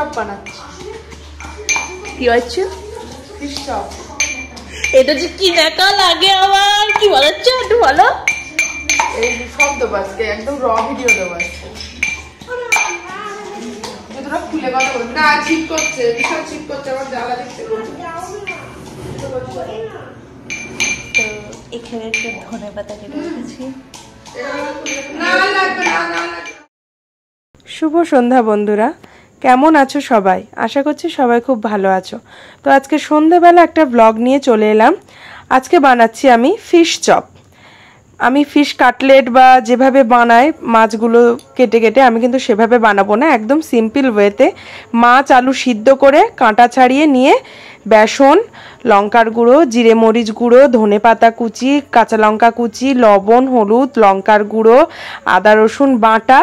Chop বানাচ্ছি। কি হচ্ছে? Fish chop. এটা যে কি দেখা লাগে আমার, কি বলাচ্ছে একটু বলো। এই সব দেবো আজকে, একদম র ভিডিও দেবো আজকে। তোরা খুলে কথা বল না, ঠিক করছে, বিশাল ঠিক করছে, আমার জ্বালা দেখতে করছে। তো এখানে একটু ধনেপাতা কেটে রেখেছি। শুভ সন্ধ্যা বন্ধুরা, কেমন আছো সবাই? আশা করছি সবাই খুব ভালো আছো। তো আজকে সন্ধ্যাবেলা একটা ব্লগ নিয়ে চলে এলাম। আজকে বানাচ্ছি আমি ফিশ চপ। আমি ফিশ কাটলেট বা যেভাবে বানাই মাছগুলো কেটে কেটে, আমি কিন্তু সেভাবে বানাবো না, একদম সিম্পল ওয়েতে মাছ আলু সিদ্ধ করে কাঁটা ছাড়িয়ে নিয়ে বেসন, লঙ্কার গুঁড়ো, জিরে মরিচ গুঁড়ো, ধনেপাতা কুচি, কাঁচা লঙ্কা কুচি, লবণ, হলুদ, লঙ্কার গুঁড়ো, আদা রসুন বাটা,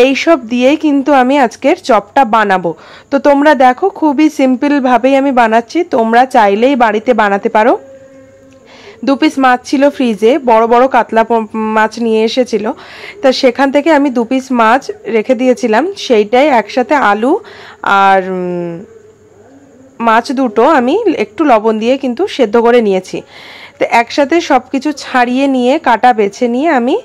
এইসব দিয়েই কিন্তু আমি আজকের চপটা বানাবো। তো তোমরা দেখো, খুবই সিম্পলভাবেই আমি বানাচ্ছি, তোমরা চাইলেই বাড়িতে বানাতে পারো। 2 পিস মাছ ছিল ফ্রিজে, বড় বড় কাতলা মাছ নিয়ে এসেছিল, তা সেখান থেকে আমি 2 পিস মাছ রেখে দিয়েছিলাম, সেইটাই একসাথে আলু আর মাছ দুটো আমি একটু লবণ দিয়ে কিন্তু সেদ্ধ করে নিয়েছি। তো একসাথে সব কিছু ছাড়িয়ে নিয়ে কাটা বেছে নিয়ে আমি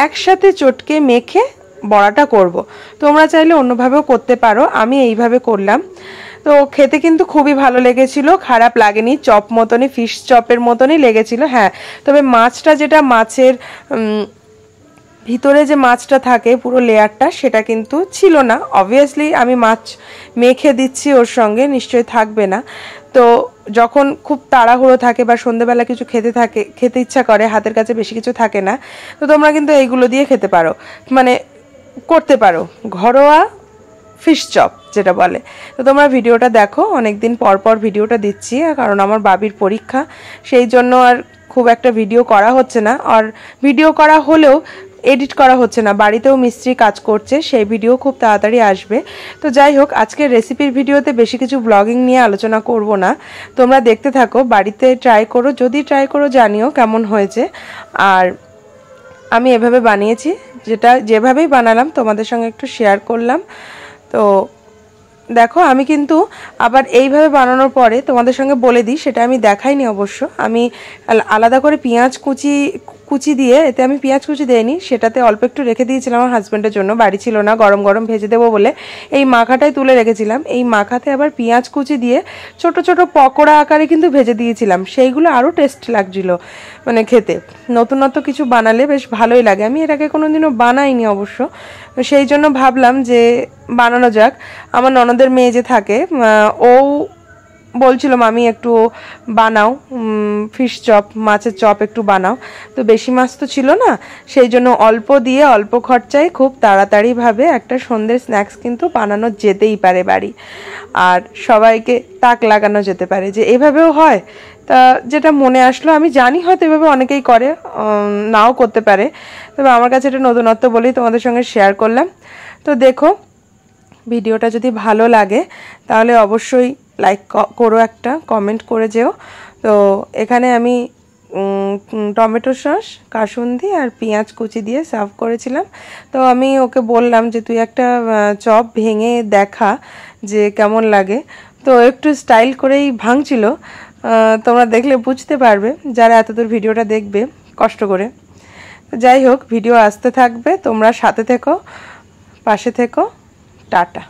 একসাথে চটকে মেখে বড়াটা করব। তোমরা চাইলে অন্যভাবেও করতে পারো, আমি এইভাবে করলাম। তো খেতে কিন্তু খুবই ভালো লেগেছিল, খারাপ লাগেনি, চপ মতনই, ফিশ চপের মতনই লেগেছিল। হ্যাঁ, তবে মাছটা যেটা মাছের ভিতরে যে মাছটা থাকে পুরো লেয়ারটা, সেটা কিন্তু ছিল না। অবভিয়াসলি আমি মাছ মেখে দিচ্ছি ওর সঙ্গে, নিশ্চয়ই থাকবে না। তো যখন খুব তাড়াহুড়ো থাকে বা সন্ধ্যেবেলা কিছু খেতে ইচ্ছা করে, হাতের কাছে বেশি কিছু থাকে না, তো তোমরা কিন্তু এইগুলো দিয়ে খেতে পারো, মানে করতে পারো ঘরোয়া ফিশ চপ যেটা বলে। তো তোমরা ভিডিওটা দেখো, অনেকদিন পর পর ভিডিওটা দিচ্ছি, কারণ আমার বাবির পরীক্ষা, সেই জন্য আর খুব একটা ভিডিও করা হচ্ছে না। আর ভিডিও করা হলেও এডিট করা হচ্ছে না, বাড়িতেও মিস্ত্রি কাজ করছে, সেই ভিডিও খুব তাড়াতাড়ি আসবে। তো যাই হোক, আজকের রেসিপির ভিডিওতে বেশি কিছু ব্লগিং নিয়ে আলোচনা করব না, তোমরা দেখতে থাকো, বাড়িতে ট্রাই করো, যদি ট্রাই করো জানিও কেমন হয়েছে। আর আমি এভাবে বানিয়েছি, যেভাবেই বানালাম তোমাদের সঙ্গে একটু শেয়ার করলাম। তো দেখো, আমি কিন্তু আবার এইভাবে বানানোর পরে তোমাদের সঙ্গে বলে দিই, সেটা আমি দেখাইনি অবশ্য, আমি আলাদা করে পেঁয়াজ কুচি দিয়ে, এতে আমি পেঁয়াজ কুচি দেইনি, সেটাতে অল্প একটু রেখে দিয়েছিলাম আমার হাজব্যান্ডের জন্য, বাড়ি ছিল না, গরম গরম ভেজে দেবো বলে এই মাখাটাই তুলে রেখেছিলাম। এই মাখাতে আবার পেঁয়াজ কুচি দিয়ে ছোট ছোট পকোড়া আকারে কিন্তু ভেজে দিয়েছিলাম, সেইগুলো আরও টেস্ট লাগছিল, মানে খেতে নতুনত্ব কিছু বানালে বেশ ভালোই লাগে। আমি এর আগে কোনোদিনও বানাইনি অবশ্য, সেই জন্য ভাবলাম যে বানানো যাক। আমার ননদের মেয়ে যে থাকে, ও বলছিল মামি একটু বানাও ফিশ চপ, মাছের চপ একটু বানাও। তো বেশি মাছ তো ছিল না, সেই জন্য অল্প দিয়ে অল্প খরচায় খুব তাড়াতাড়িভাবে একটা সন্ধ্যের স্ন্যাক্স কিন্তু বানানো যেতেই পারে বাড়ি, আর সবাইকে তাক লাগানো যেতে পারে যে এভাবেও হয়। তা যেটা মনে আসলো, আমি জানি হয়তো এভাবে অনেকেই করে, নাও করতে পারে, তবে আমার কাছে এটা নতুনত্ব বলেই তোমাদের সঙ্গে শেয়ার করলাম। তো দেখো, ভিডিওটা যদি ভালো লাগে তাহলে অবশ্যই লাইক করো, একটা কমেন্ট করে যেও। তো এখানে আমি টমেটো সস, কাসুন্দি আর পেঁয়াজ কুচি দিয়ে সার্ভ করেছিলাম। তো আমি ওকে বললাম যে তুই একটা চপ ভেঙে দেখা যে কেমন লাগে। তো একটু স্টাইল করেই ভাঙছিল, তোমরা দেখলে বুঝতে পারবে যারা এতদূর ভিডিওটা দেখবে কষ্ট করে। যাই হোক, ভিডিও আসতে থাকবে, তোমরা সাথে থেকো, পাশে থেকো, টাটা।